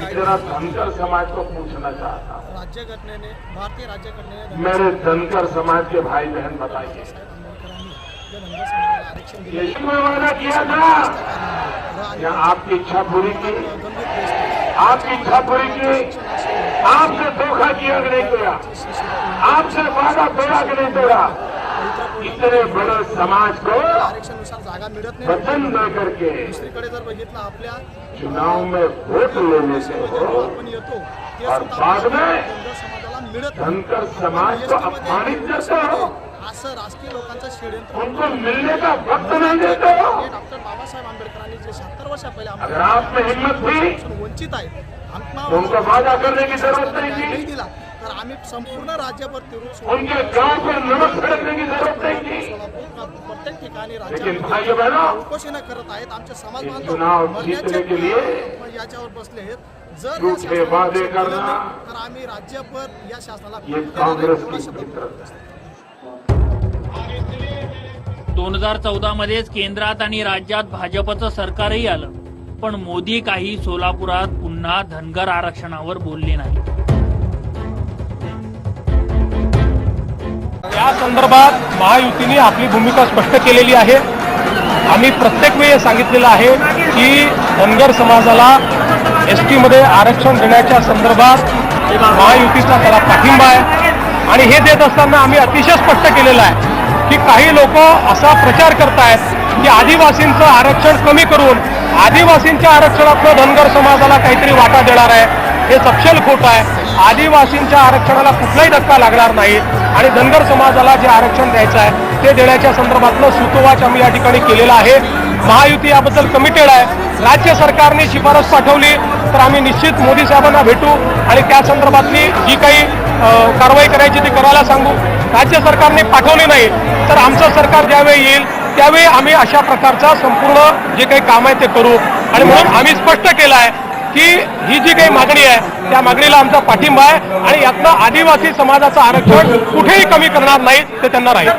जरा धनकर समाज को पूछना चाहता हूँ, राज्यघटनेने भारतीय राज्यघटनेने मेरे धनकर समाज के भाई बहन बताइए, यही में वादा किया था या आपकी इच्छा पूरी की? आपकी इच्छा पूरी की? आपसे धोखा किया कि नहीं किया? आपसे वादा तोड़ा कि नहीं तोड़ा? इतने बड़े समाज को आरक्षणानुसार जागा मिळत नाही। वचन दे करके दुसरीकडे जर बघितलं आपल्या चुनाव में वोट लेने से हो आपण येतो ते और सुद्धा बाद में धनगर समाजाला मिळत नाही। धनकर समाज को अपमानित करते हो, असं राजकीय लोकांचं षडयंत्र उनको मिलने का वक्त नहीं देते हो। हे डॉक्टर बाबासाहेब आंबेडकरांनी जे 76 वर्षा पहिले अगर आप में हिम्मत थी वंचित आहेत तो उनको वादा करने की जरूरत नहीं थी, दिला तर आम्ही संपूर्ण राज्यभर फिरून उनके गांव पर नमक छिड़कने की जरूरत नहीं थी। प्रत्येक ठिकाणी लेकिन भाइयों बहनों, उपोषण करत आहेत आमचे समाज इस बांधव चुनाव जीतने के लिए याच्यावर बसले आहेत। जर झूठे वादे करना तर आम्ही राज्यभर या शासनाला ये कांग्रेस की फितरत है। 2014 मध्येच केंद्रात आणि राज्यात भाजपचं सरकारही आलं, पण मोदी काही सोलापुरात पुन्हा धनगर आरक्षणावर बोलले नाही। या संदर्भात महायुतीने आपली भूमिका स्पष्ट केलेली आहे। आम्ही प्रत्येक वेळी सांगितलेलं आहे की धनगर समाजाला एसटी मध्ये आरक्षण देण्याच्या संदर्भात महायुतीचा त्याला पाठिंबा आहे आणि हे देत असताना आम्ही अतिशय स्पष्ट केलेलं आहे की काही लोक असा प्रचार करतायत की आदिवासींचं आरक्षण कमी करून आदिवासींच्या आरक्षणातून धनगर समाजाला काहीतरी वाटा देणार आहे। हे सपशेल खोटं आहे। आदिवासींच्या आरक्षणाला कुठलाही धक्का लागणार नाही आणि धनगर समाजाला जे आरक्षण द्यायचं आहे ते देण्याच्या संदर्भातलं सूतोवाच आम्ही या ठिकाणी केलेला आहे। महायुती याबद्दल कमिटेड आहे। राज्य सरकारने शिफारस पाठवली तर आम्ही निश्चित मोदी साहेबांना भेटू आणि त्या संदर्भातली जी काही कारवाई करायची ती करायला सांगू। राज्य सरकारने पाठवली नाही तर आमचं सरकार ज्यावेळी येईल त्यावेळी आम्ही अशा प्रकारचा संपूर्ण जे काही काम आहे ते करू आणि म्हणून आम्ही स्पष्ट केलं आहे की ही जी काही मागणी आहे त्या मागणीला आमचा पाठिंबा आहे आणि यातनं आदिवासी समाजाचं आरक्षण कुठेही कमी करणार नाही ते त्यांना राहील।